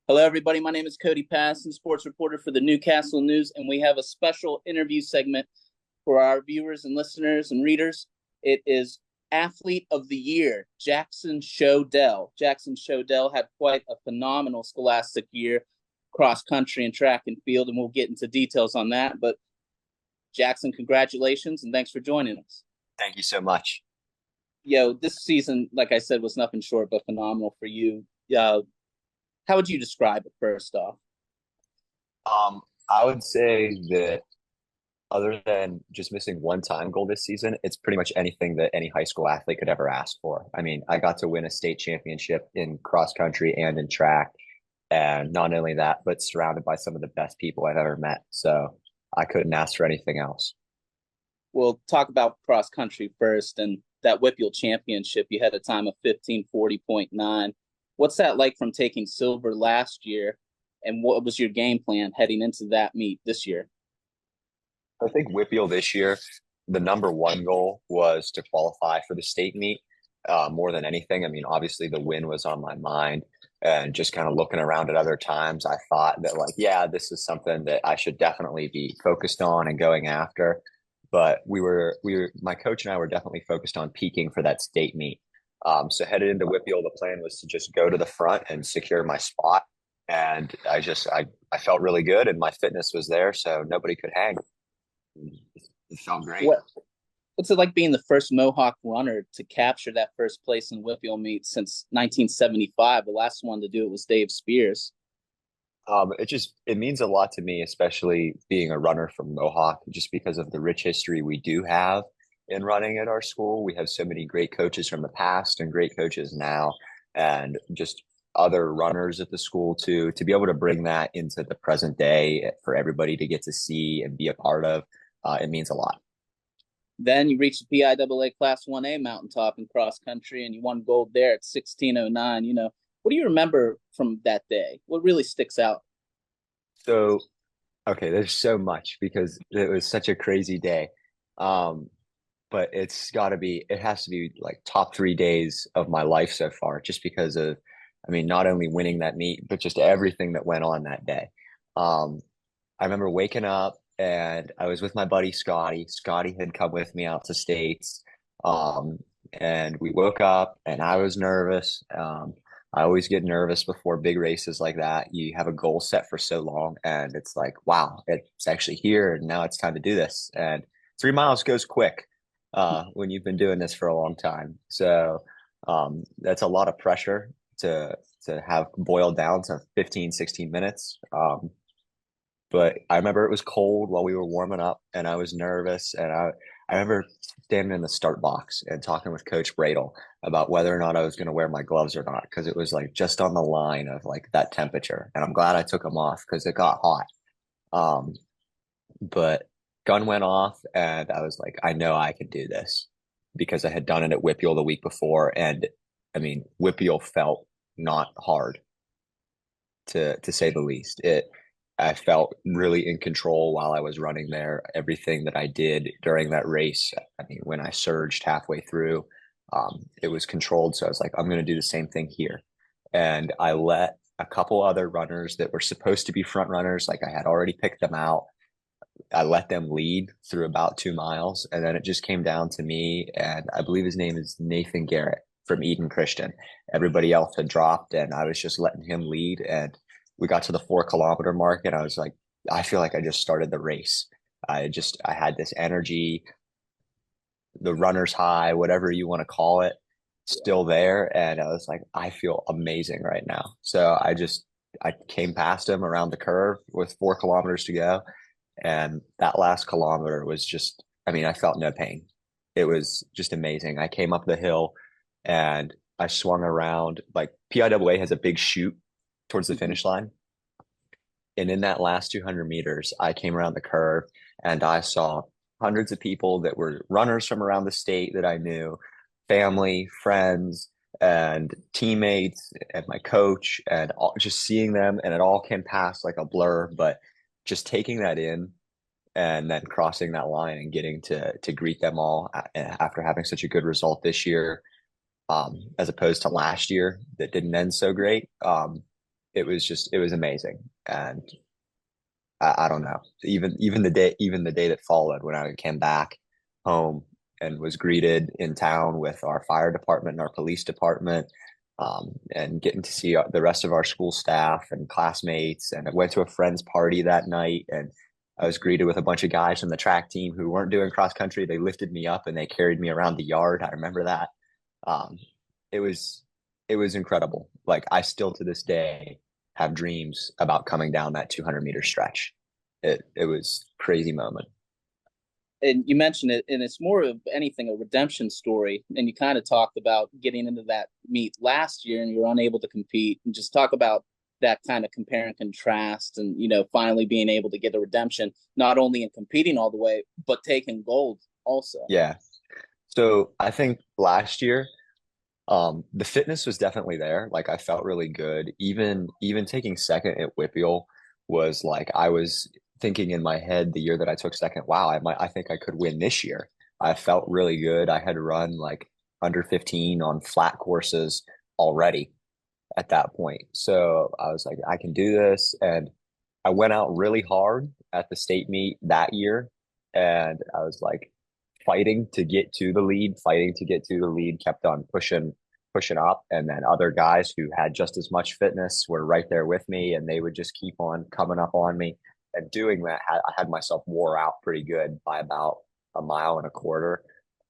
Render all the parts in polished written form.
Hello, everybody. My name is Cody Pattison, sports reporter for the Newcastle News, and we have a special interview segment for our viewers and listeners and readers. It is Athlete of the Year, Jaxon Schoedel. Jaxon Schoedel had quite a phenomenal scholastic year, cross country and track and field, and we'll get into details on that. But Jaxon, congratulations and thanks for joining us. Thank you so much. This season, like I said, was nothing short but phenomenal for you. How would you describe it first off? I would say that other than just missing one time goal this season, it's pretty much anything that any high school athlete could ever ask for. I mean, I got to win a state championship in cross country and in track. And not only that, but surrounded by some of the best people I've ever met. So I couldn't ask for anything else. We'll talk about cross country first and that WPIAL championship. You had a time of 15:40.9. What's that like from taking silver last year? And what was your game plan heading into that meet this year? I think WPIAL this year, the number one goal was to qualify for the state meet more than anything. I mean, obviously the win was on my mind, and just kind of looking around at other times, I thought that like, yeah, this is something that I should definitely be focused on and going after. But my coach and I were definitely focused on peaking for that state meet. So headed into WPIAL, the plan was to just go to the front and secure my spot. And I felt really good, and my fitness was there, so nobody could hang. It felt great. What What's it like being the first Mohawk runner to capture that first place in WPIAL meet since 1975? The last one to do it was Dave Spears. It means a lot to me, especially being a runner from Mohawk, just because of the rich history we do have in running at our school. We have so many great coaches from the past and great coaches now, and just other runners at the school too. To be able to bring that into the present day for everybody to get to see and be a part of, it means a lot. Then you reached the PIAA Class 1A mountaintop in cross country and you won gold there at 16:09. What do you remember from that day? What really sticks out? So, okay, there's so much because it was such a crazy day. Um, but it has to be like top 3 days of my life so far, just because of, I mean, not only winning that meet, but just everything that went on that day. Um, I remember waking up and I was with my buddy Scotty. Scotty had come with me out to States. Um, and we woke up and I was nervous. I always get nervous before big races like that. You have a goal set for so long and it's like, wow, it's actually here and now it's time to do this. And 3 miles goes quick when you've been doing this for a long time. So that's a lot of pressure to have boiled down to 15, 16 minutes. But I remember it was cold while we were warming up and I was nervous. And I remember standing in the start box and talking with Coach Bradle about whether or not I was going to wear my gloves or not, because it was like just on the line of like that temperature. And I'm glad I took them off because it got hot. Um, but gun went off and I was like, I know I can do this because I had done it at WPIAL the week before. And I mean, WPIAL felt not hard to say the least. I felt really in control while I was running there. Everything that I did during that race, I mean, when I surged halfway through, it was controlled. So I was like, I'm going to do the same thing here. And I let a couple other runners that were supposed to be front runners, like I had already picked them out. I let them lead through about 2 miles. And then it just came down to me. And I believe his name is Nathan Garrett from Eden Christian. Everybody else had dropped, and I was just letting him lead. And we got to the 4 kilometer mark, and I was like, I feel like I just started the race. I had this energy, the runner's high, whatever you want to call it, still there. And I was like, I feel amazing right now. So I came past him around the curve with 4 kilometers to go. And that last kilometer was just, I mean, I felt no pain. It was just amazing. I came up the hill and I swung around. Like PIAA has a big chute towards the Mhm. finish line. And in that last 200 meters, I came around the curve and I saw hundreds of people that were runners from around the state that I knew, family, friends, and teammates, and my coach, and just seeing them. And it all came past like a blur, but just taking that in and then crossing that line and getting to greet them all after having such a good result this year, as opposed to last year that didn't end so great. it was amazing. And I don't know. Even the day that followed, when I came back home and was greeted in town with our fire department and our police department, and getting to see the rest of our school staff and classmates. And I went to a friend's party that night, and I was greeted with a bunch of guys from the track team who weren't doing cross country. They lifted me up and they carried me around the yard. I remember that. Um, it was it was incredible. Like I still to this day have dreams about coming down that 200-meter stretch. It was a crazy moment. And you mentioned it, and it's more of anything a redemption story. And you kind of talked about getting into that meet last year, and you were unable to compete. And just talk about that kind of compare and contrast, and finally being able to get a redemption, not only in competing all the way, but taking gold also. Yeah. So I think last year, the fitness was definitely there. Like I felt really good. Even taking second at WPIAL was like I was thinking in my head the year that I took second, wow, I think I could win this year. I felt really good. I had run like under 15 on flat courses already at that point. So I was like, I can do this. And I went out really hard at the state meet that year. And I was like fighting to get to the lead, kept on pushing up. And then other guys who had just as much fitness were right there with me, and they would just keep on coming up on me. And doing that, I had myself wore out pretty good by about a mile and a quarter.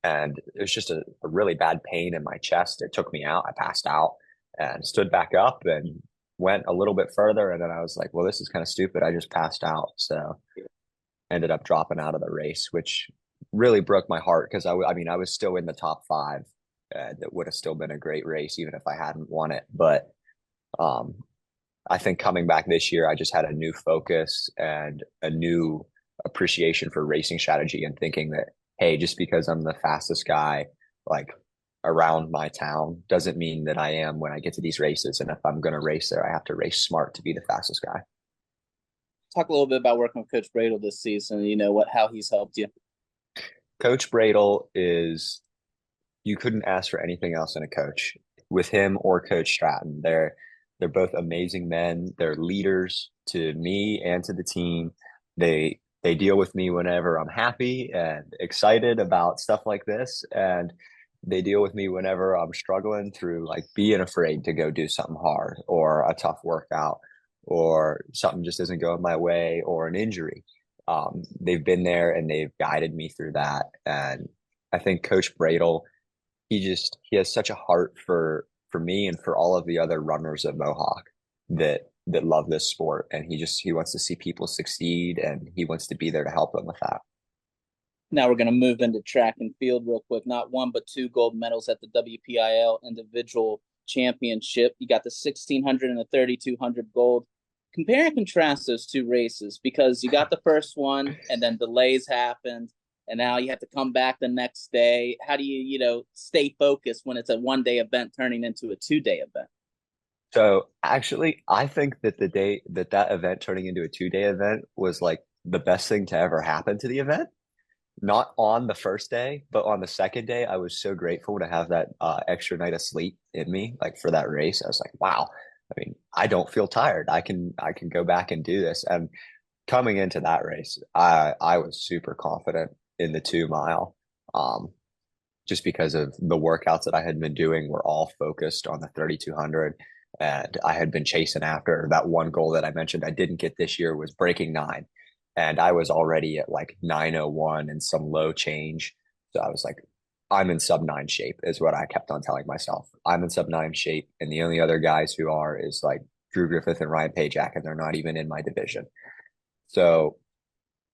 And it was just a really bad pain in my chest. It took me out. I passed out and stood back up and went a little bit further. And then I was like, well, this is kind of stupid. I just passed out. So ended up dropping out of the race, which really broke my heart because I mean, I was still in the top five. That would have still been a great race, even if I hadn't won it. But um, I think coming back this year, I just had a new focus and a new appreciation for racing strategy, and thinking that, hey, just because I'm the fastest guy, like around my town, doesn't mean that I am when I get to these races. And if I'm going to race there, I have to race smart to be the fastest guy. Talk a little bit about working with Coach Bradel this season. How he's helped you. Coach Bradel is, you couldn't ask for anything else in a coach with him or Coach Stratton. They're both amazing men. They're leaders to me and to the team. They deal with me whenever I'm happy and excited about stuff like this, and they deal with me whenever I'm struggling through like being afraid to go do something hard or a tough workout or something just isn't going my way or an injury. They've been there and they've guided me through that. And I think Coach Bradel, he has such a heart for me and for all of the other runners of Mohawk that love this sport, and he wants to see people succeed, and he wants to be there to help them with that. Now we're going to move into track and field real quick. Not one, but two gold medals at the WPIAL individual championship. You got the 1600 and the 3200 gold. Compare and contrast those two races, because you got the first one and then delays happened, and now you have to come back the next day. How do you, stay focused when it's a one-day event turning into a two-day event? So actually, I think that the day that event turning into a 2-day event was like the best thing to ever happen to the event. Not on the first day, but on the second day, I was so grateful to have that extra night of sleep in me, like for that race. I was like, wow. I mean, I don't feel tired. I can go back and do this. And coming into that race, I was super confident in the 2 mile. Just because of the workouts that I had been doing were all focused on the 3200. And I had been chasing after that one goal that I mentioned I didn't get this year, was breaking 9. And I was already at like 9:01 and some low change. So I was like, I'm in sub 9 shape, is what I kept on telling myself. I'm in sub 9 shape. And the only other guys who are is like Drew Griffith and Ryan Pajak, and they're not even in my division. So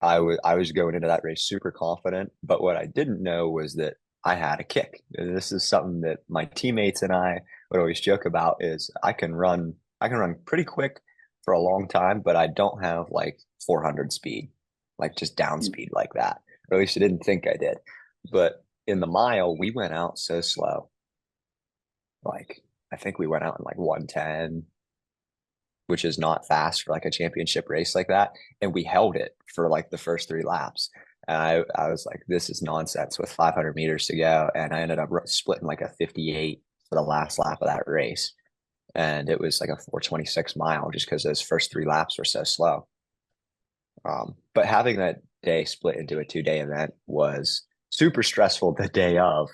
I was going into that race super confident. But what I didn't know was that I had a kick. And this is something that my teammates and I would always joke about, is I can run pretty quick for a long time, but I don't have like 400 speed, like just down speed like that. Or at least I didn't think I did. But in the mile, we went out so slow. Like I think we went out in like 110, which is not fast for like a championship race like that. And we held it for like the first 3 laps. And I was like, this is nonsense with 500 meters to go. And I ended up splitting like a 58 for the last lap of that race. and it was like a 4:26 mile just because those first three laps were so slow. But having that day split into a 2 day event was super stressful the day of.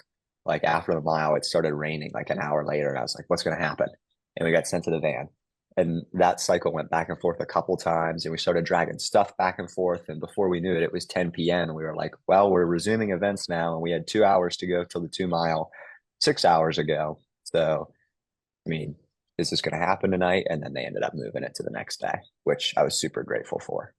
Like after the mile, it started raining like an hour later, and I was like, what's going to happen? And we got sent to the van. And that cycle went back and forth a couple times, and we started dragging stuff back and forth. And before we knew it, it was 10 p.m. And we were like, well, we're resuming events now. And we had 2 hours to go till the 2 mile 6 hours ago. So, I mean, is this going to happen tonight? And then they ended up moving it to the next day, which I was super grateful for.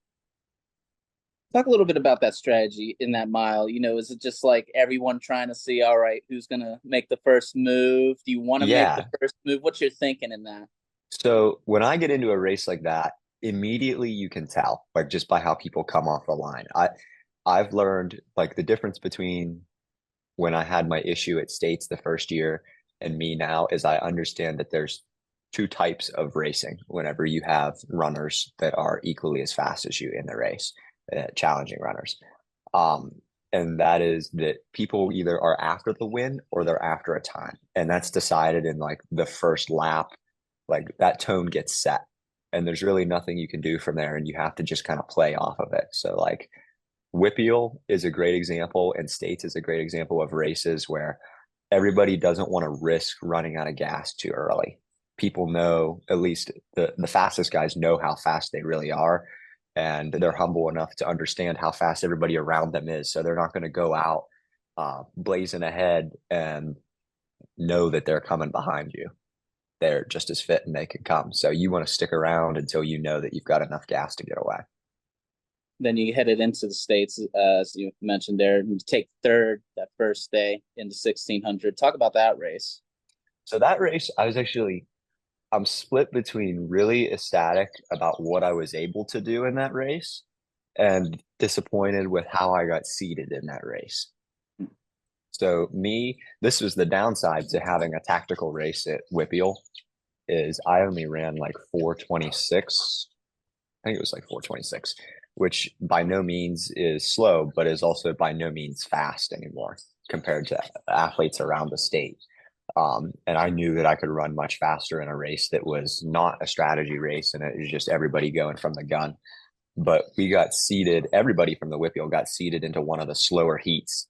Talk a little bit about that strategy in that mile. Is it just like everyone trying to see, all right, who's going to make the first move? Do you want to make the Yeah. first move? What's your thinking in that? So when I get into a race like that, immediately you can tell, like just by how people come off the line. I've learned like the difference between when I had my issue at States the first year and me now is I understand that there's two types of racing whenever you have runners that are equally as fast as you in the race, challenging runners. Um, and that is that people either are after the win or they're after a time. And that's decided in like the first lap, like that tone gets set. And there's really nothing you can do from there. And you have to just kind of play off of it. So like WPIAL is a great example, and States is a great example of races where everybody doesn't want to risk running out of gas too early. People know, at least the fastest guys know how fast they really are, and they're humble enough to understand how fast everybody around them is. So they're not going to go out blazing ahead and know that they're coming behind you. They're just as fit and they can come. So you want to stick around until you know that you've got enough gas to get away. Then you headed into the States, as you mentioned there, and take third that first day into 1600. Talk about that race. So that race, I'm split between really ecstatic about what I was able to do in that race and disappointed with how I got seated in that race. So this was the downside to having a tactical race at WPIAL is I only ran like 4:26. I think it was like 4:26, which by no means is slow, but is also by no means fast anymore compared to athletes around the state. And I knew that I could run much faster in a race that was not a strategy race and it was just everybody going from the gun. But we got seated, everybody from the WPIAL got seated into one of the slower heats.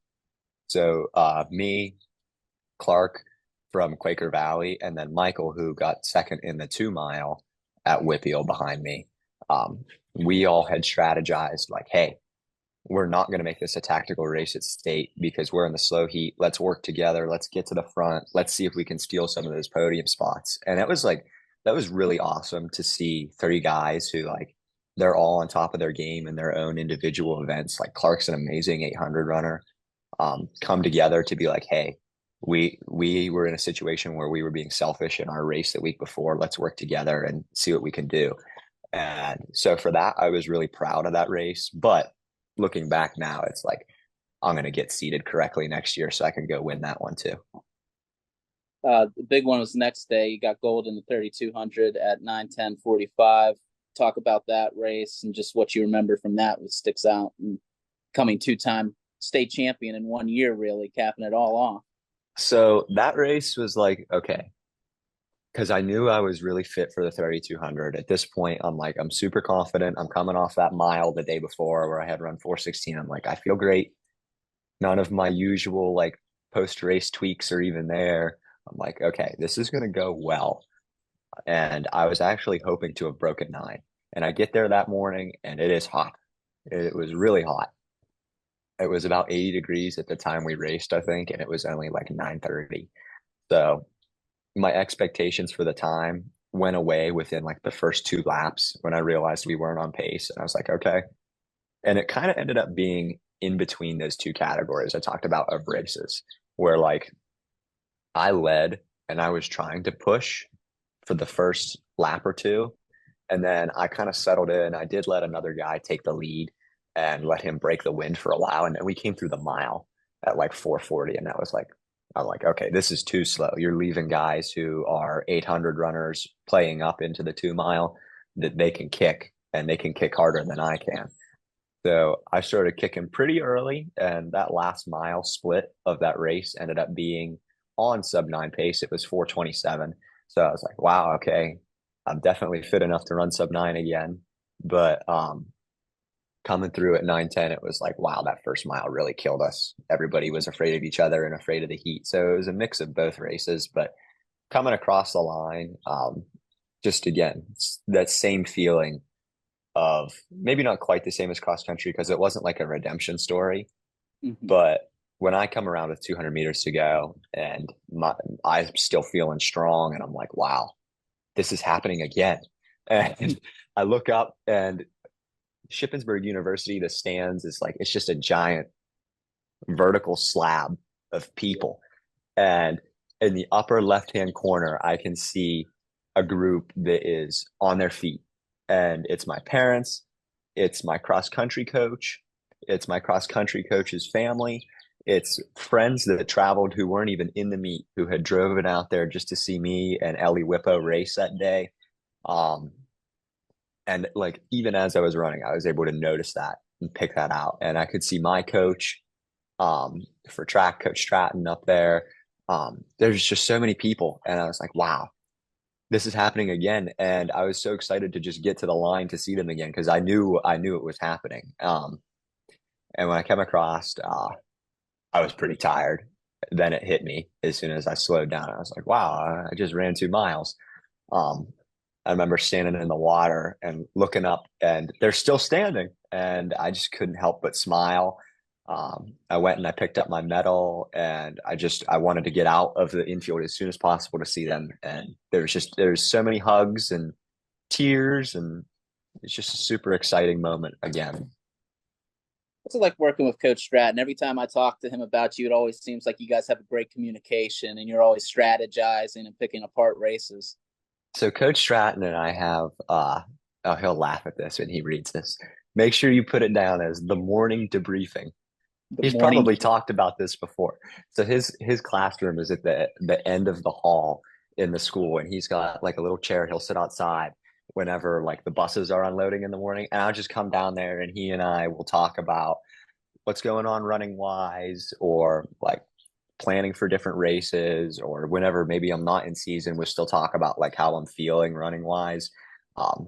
So me, Clark from Quaker Valley, and then Michael, who got second in the 2 mile at WPIAL behind me. We all had strategized like, hey, we're not going to make this a tactical race at state because we're in the slow heat. Let's work together. Let's get to the front. Let's see if we can steal some of those podium spots. And that was really awesome to see 30 guys who like, they're all on top of their game in their own individual events. Like Clark's an amazing 800 runner, come together to be like, hey, we were in a situation where we were being selfish in our race the week before. Let's work together and see what we can do. And so for that, I was really proud of that race. But looking back now, it's like I'm going to get seated correctly next year so I can go win that one too. The big one was next day. You got gold in the 3200 at 9:10:45. Talk about that race and just what you remember from that, what sticks out, and coming two-time state champion in 1 year, really capping it all off. So that race was like, okay, because I knew I was really fit for the 3200. At this point, I'm like, I'm super confident. I'm coming off that mile the day before where I had run 4:16. I'm like, I feel great. None of my usual like post race tweaks are even there. I'm like, okay, this is going to go well. And I was actually hoping to have broken 9. And I get there that morning and it is hot. It was really hot. It was about 80 degrees at the time we raced, I think, and it was only like 9:30. So my expectations for the time went away within like the first 2 laps when I realized we weren't on pace. And I was like, okay. And it kind of ended up being in between those two categories I talked about of races, where like I led and I was trying to push for the first lap or two. And then I kind of settled in. I did let another guy take the lead and let him break the wind for a while. And then we came through the mile at like 4:40. And that was like, I'm like, okay, this is too slow. You're leaving guys who are 800 runners playing up into the 2 mile that they can kick and they can kick harder than I can. So I started kicking pretty early. And that last mile split of that race ended up being on sub 9 pace. It was 4:27. So I was like, wow, okay, I'm definitely fit enough to run sub 9 again. But coming through at 9:10, it was like, wow, that first mile really killed us. Everybody was afraid of each other and afraid of the heat. So it was a mix of both races. But coming across the line, just again, that same feeling of maybe not quite the same as cross country because it wasn't like a redemption story. Hmm. But when I come around with 200 meters to go and I'm still feeling strong and I'm like, wow, this is happening again. And I look up and Shippensburg University, the stands is like, it's just a giant vertical slab of people. And in the upper left-hand corner, I can see a group that is on their feet. And it's my parents, it's my cross country coach, it's my cross country coach's family, it's friends that traveled who weren't even in the meet, who had driven out there just to see me and Ellie Whippo race that day. Um, and like even as I was running, I was able to notice that and pick that out. And I could see my coach for track, Coach Stratton up there. There's just so many people. And I was like, wow, this is happening again. And I was so excited to just get to the line to see them again because I knew it was happening. And when I came across, I was pretty tired. Then it hit me as soon as I slowed down. I was like, wow, I just ran 2 miles. Um, I remember standing in the water and looking up, and they're still standing, and I just couldn't help but smile. I went and I picked up my medal, and I wanted to get out of the infield as soon as possible to see them. And there's so many hugs and tears, and it's just a super exciting moment again. What's it like working with Coach Stratton? Every time I talk to him about you, it always seems like you guys have a great communication and you're always strategizing and picking apart races. So Coach Stratton and I have oh, he'll laugh at this when he reads this. Make sure you put it down as the morning debriefing. The He's morning. probably talked about this before. So his classroom is at the end of the hall in the school, and he's got like a little chair. He'll sit outside whenever like the buses are unloading in the morning, and I'll just come down there, and he and I will talk about what's going on running wise, or like planning for different races, or whenever maybe I'm not in season, we'll still talk about like how I'm feeling running wise,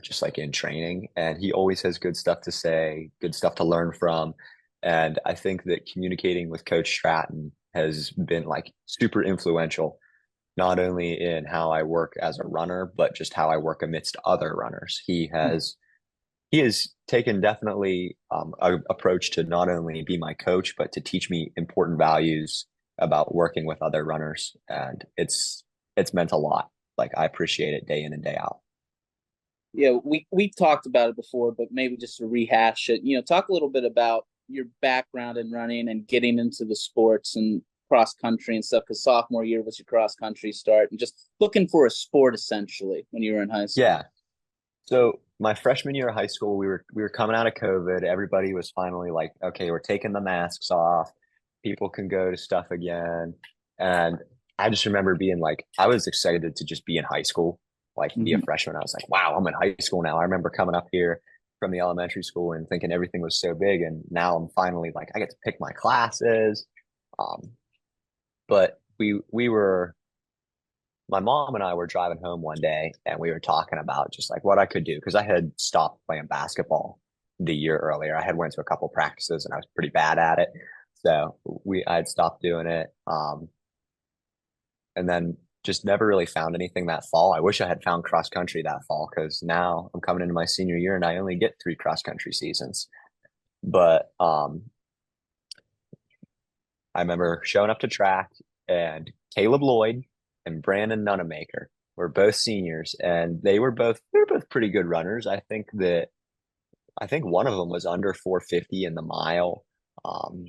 just like in training. And he always has good stuff to say, good stuff to learn from. And I think that communicating with Coach Stratton has been like super influential, not only in how I work as a runner, but just how I work amidst other runners. He has taken definitely a approach to not only be my coach, but to teach me important values about working with other runners. And it's meant a lot. Like I appreciate it day in and day out. Yeah, we've talked about it before, but maybe just to rehash it. Talk a little bit about your background in running and getting into the sports and cross country and stuff. Because sophomore year was your cross country start, and just looking for a sport essentially when you were in high school. Yeah. So my freshman year of high school, we were coming out of COVID. Everybody was finally like, okay, we're taking the masks off. People can go to stuff again. And I just remember being like, I was excited to just be in high school, like be a Mm-hmm. freshman. I was like, wow, I'm in high school now. I remember coming up here from the elementary school and thinking everything was so big. And now I'm finally like, I get to pick my classes. Um, but we were my mom and I were driving home one day and we were talking about just like what I could do because I had stopped playing basketball the year earlier. I had went to a couple practices and I was pretty bad at it. So I had stopped doing it. And then just never really found anything that fall. I wish I had found cross country that fall because now I'm coming into my senior year and I only get 3 cross country seasons. But I remember showing up to track and Caleb Lloyd and Brandon Nunemaker were both seniors and they were both pretty good runners. I think one of them was under 450 in the mile. Um,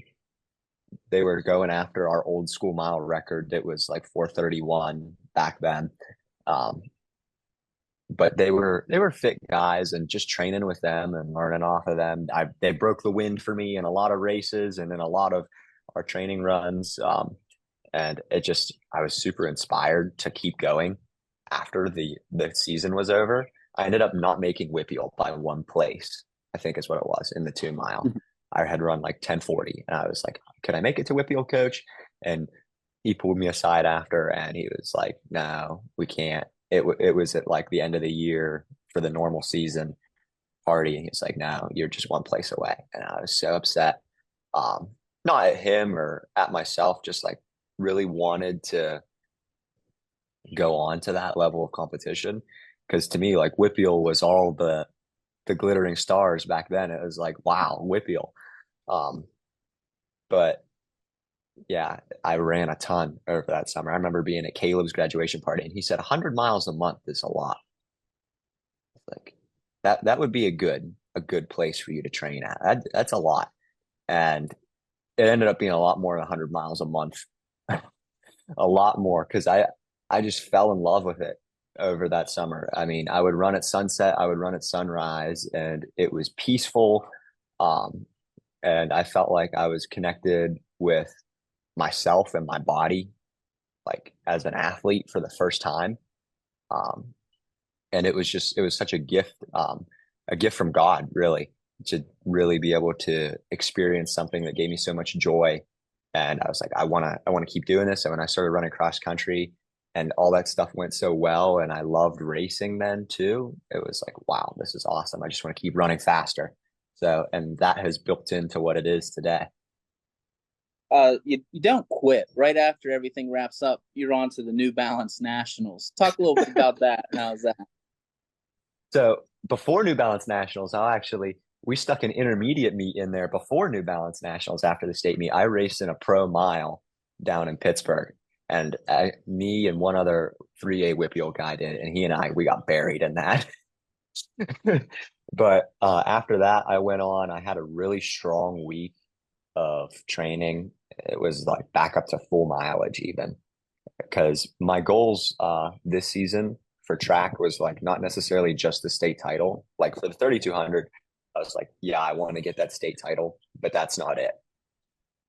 they were going after our old school mile record that was like 431 back then. Um, but they were fit guys and just training with them and learning off of them. They broke the wind for me in a lot of races and in a lot of our training runs. And I was super inspired to keep going after the season was over. I ended up not making WPIAL by 1 place, I think is what it was in the 2 mile. I had run like 10:40 and I was like, could I make it to WPIAL, coach? And he pulled me aside after and he was like, no, we can't. it was at like the end of the year for the normal season partying. It's like, no, you're just one place away. And I was so upset. Not at him or at myself, just like really wanted to go on to that level of competition. Because to me, like WPIAL was all the glittering stars back then. It was like, wow, WPIAL. Um, but yeah, I ran a ton over that summer. I remember being at Caleb's graduation party, and he said 100 miles a month is a lot. Like that would be a good place for you to train at. That's a lot. And it ended up being a lot more than 100 miles a month. A lot more because I just fell in love with it over that summer. I mean, I would run at sunset, I would run at sunrise, and it was peaceful. Um, and I felt like I was connected with myself and my body, like as an athlete for the first time. Um, and it was such a gift from God, really, to really be able to experience something that gave me so much joy. And I was like, I want to keep doing this. And when I started running cross country and all that stuff went so well, and I loved racing then too, it was like, wow, this is awesome. I just want to keep running faster. So, and that has built into what it is today. You don't quit right after everything wraps up. You're on to the New Balance Nationals. Talk a little bit about that. How's that? So before New Balance Nationals, we stuck an intermediate meet in there before New Balance Nationals after the state meet. I raced in a pro mile down in Pittsburgh, and me and one other 3A WPIAL guy did, and he and we got buried in that. But after that, I went on. I had a really strong week of training. It was like back up to full mileage even because my goals this season for track was like not necessarily just the state title. Like for the 3200, I was like, yeah, I want to get that state title, but that's not it.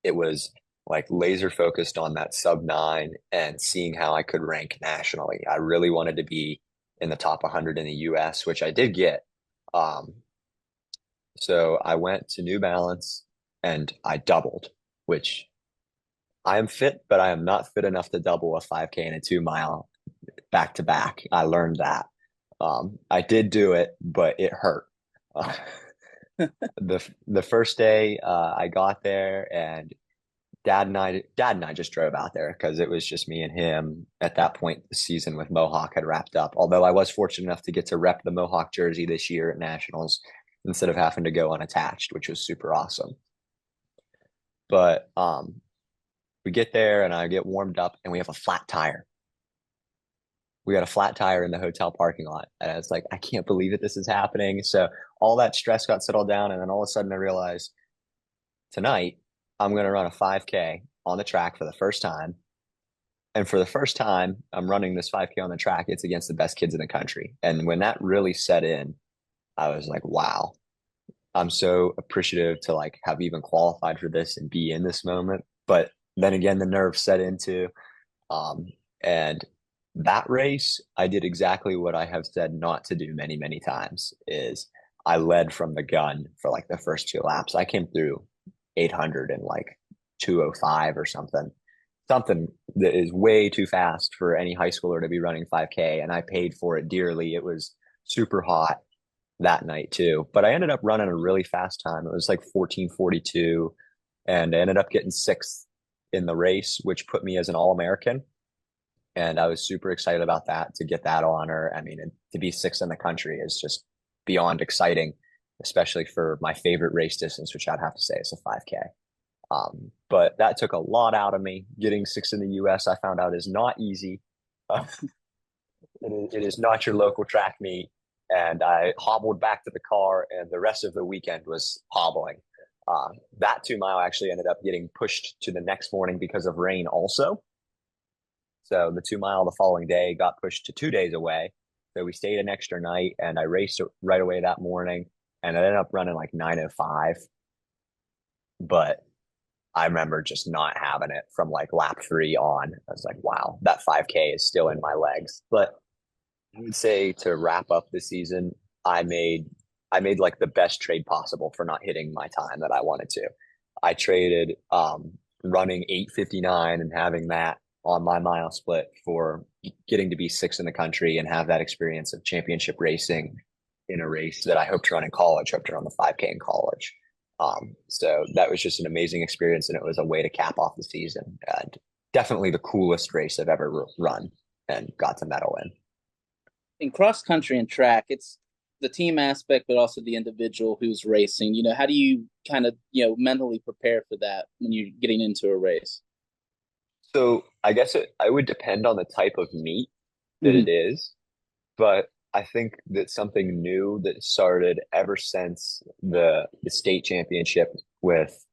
It was like laser focused on that sub 9 and seeing how I could rank nationally. I really wanted to be in the top 100 in the US, which I did get. Um, so I went to New Balance and I doubled, which I am fit, but I am not fit enough to double a 5K and a 2 mile back to back. I learned that. I did do it, but it hurt. Uh, the first day I got there, and dad and I just drove out there because it was just me and him. At that point, the season with Mohawk had wrapped up. Although I was fortunate enough to get to rep the Mohawk jersey this year at nationals instead of having to go unattached, which was super awesome. But we get there and I get warmed up, and we have a flat tire. We got a flat tire in the hotel parking lot. And I was like, I can't believe that this is happening. So all that stress got settled down. And then all of a sudden I realized tonight I'm going to run a 5K on the track for the first time. And for the first time I'm running this 5K on the track, it's against the best kids in the country. And when that really set in, I was like, wow, I'm so appreciative to like have even qualified for this and be in this moment. But then again, the nerves set into, and that race, I did exactly what I have said not to do many, many times is I led from the gun for like the first 2 laps. I came through 800 in like 205 or something. Something that is way too fast for any high schooler to be running 5K. And I paid for it dearly. It was super hot that night too. But I ended up running a really fast time. It was like 14:42, and I ended up getting sixth in the race, which put me as an All-American. And I was super excited about that, to get that honor. I mean, to be sixth in the country is just beyond exciting, especially for my favorite race distance, which I'd have to say is a 5K. But that took a lot out of me. Getting sixth in the US, I found out, is not easy. Uh, it is not your local track meet. And I hobbled back to the car, and the rest of the weekend was hobbling. That 2 mile actually ended up getting pushed to the next morning because of rain also. So the 2 mile the following day got pushed to 2 days away. So we stayed an extra night, and I raced right away that morning, and I ended up running like 9:05. But I remember just not having it from like lap 3 on. I was like, wow, that 5K is still in my legs. But I would say to wrap up the season, I made like the best trade possible for not hitting my time that I wanted to. I traded running 8:59 and having that on my mile split for getting to be sixth in the country and have that experience of championship racing in a race that I hope to run in college, hope to run the 5K in college. So that was just an amazing experience, and it was a way to cap off the season, and definitely the coolest race I've ever run and got to medal In cross country and track, it's the team aspect, but also the individual who's racing. How do you kind of, mentally prepare for that when you're getting into a race? So I guess I would depend on the type of meet that Mm-hmm. it is, but I think that something new that started ever since the state championship with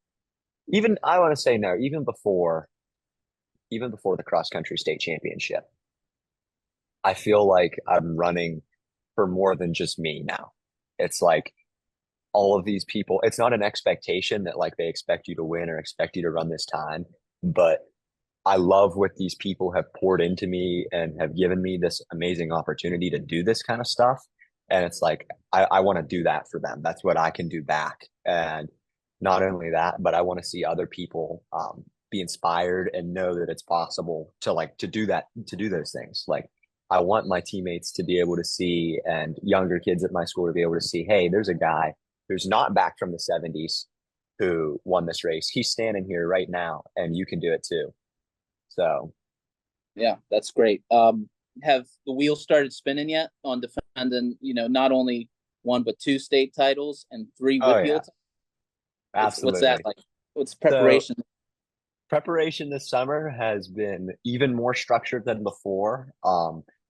even I want to say no, even before the cross country state championship, I feel like I'm running for more than just me now. It's like all of these people, it's not an expectation that like they expect you to win or expect you to run this time, but I love what these people have poured into me and have given me this amazing opportunity to do this kind of stuff. And it's like, I want to do that for them. That's what I can do back. And not only that, but I want to see other people be inspired and know that it's possible to like to do that, to do those things. Like I want my teammates to be able to see and younger kids at my school to be able to see, hey, there's a guy who's not back from the 70s who won this race. He's standing here right now and you can do it too. So Yeah, that's great. Have the wheels started spinning yet on defending, not only one but two state titles and three oh yeah, WPIAL? What's that absolutely. like? What's So preparation? preparation this summer has been even more structured than before.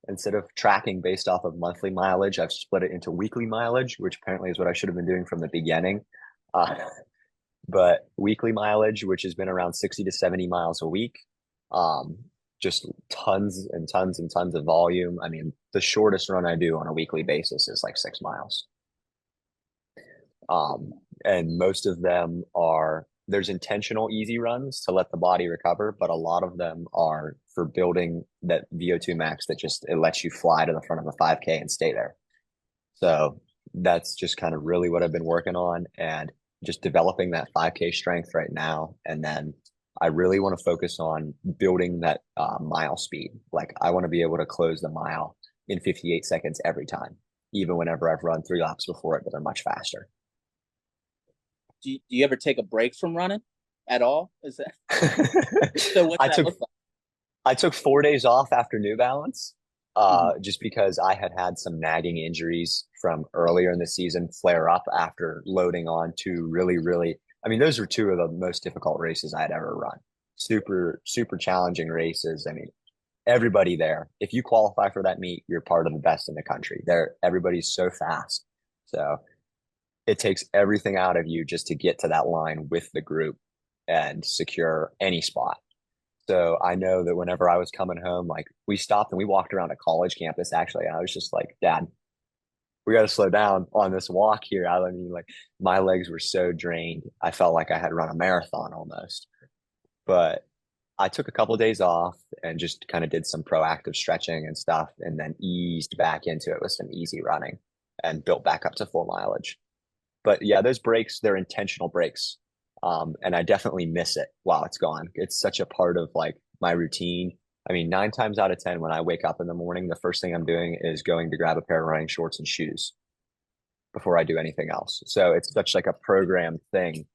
Instead of tracking based off of monthly mileage, I've split it into weekly mileage, which apparently is what I should have been doing from the beginning. Uh, but weekly mileage, which has been around 60 to 70 miles a week. Um, just tons and tons and tons of volume. I mean, the shortest run I do on a weekly basis is like 6 miles. Um, and most of them are there's intentional easy runs to let the body recover, but a lot of them are for building that VO2 max that just it lets you fly to the front of the 5K and stay there. So that's just kind of really what I've been working on and just developing that 5K strength right now. And then I really want to focus on building that mile speed. Like I want to be able to close the mile in 58 seconds every time, even whenever I've run 3 laps before it that are much faster. Do you ever take a break from running at all? Is that so? What's I that took look like? I took 4 days off after New Balance, Mm-hmm. just because I had some nagging injuries from earlier in the season flare up after loading on to really, really. I mean, those were two of the most difficult races I had ever run. Super, super challenging races. I mean, everybody there. If you qualify for that meet, you're part of the best in the country. There, everybody's so fast. So it takes everything out of you just to get to that line with the group and secure any spot. So I know that whenever I was coming home, like we stopped and we walked around a college campus actually. And I was just like, Dad, we got to slow down on this walk here. I mean, like my legs were so drained. I felt like I had run a marathon almost. But I took a couple of days off and just kind of did some proactive stretching and stuff and then eased back into it with some easy running and built back up to full mileage. But yeah, those breaks, they're intentional breaks. And I definitely miss it while it's gone. It's such a part of like my routine. I mean, 9 times out of 10, when I wake up in the morning, the first thing I'm doing is going to grab a pair of running shorts and shoes before I do anything else. So it's such like a programmed thing.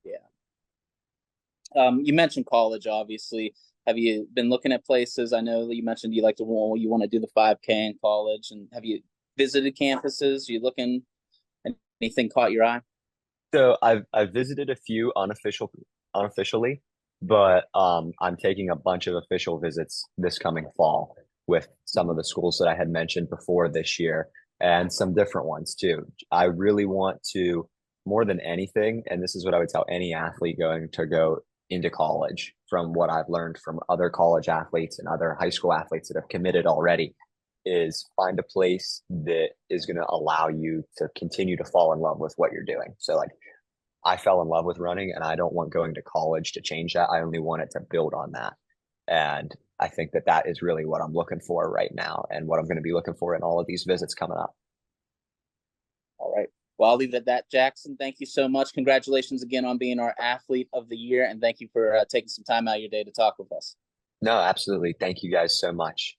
Yeah. You mentioned college, obviously. Have you been looking at places? I know that you mentioned you want to do the 5K in college, and have you visited campuses? You looking anything caught your eye? So I've visited a few unofficially, but I'm taking a bunch of official visits this coming fall with some of the schools that I had mentioned before this year and some different ones too. I really want to more than anything, and this is what I would tell any athlete going to go into college from what I've learned from other college athletes and other high school athletes that have committed already is find a place that is going to allow you to continue to fall in love with what you're doing. So like I fell in love with running and I don't want going to college to change that. I only want it to build on that. And I think that that is really what I'm looking for right now and what I'm going to be looking for in all of these visits coming up. All right. Well, I'll leave it at that, Jaxon. Thank you so much. Congratulations again on being our athlete of the year, and thank you for taking some time out of your day to talk with us. No, absolutely. Thank you guys so much.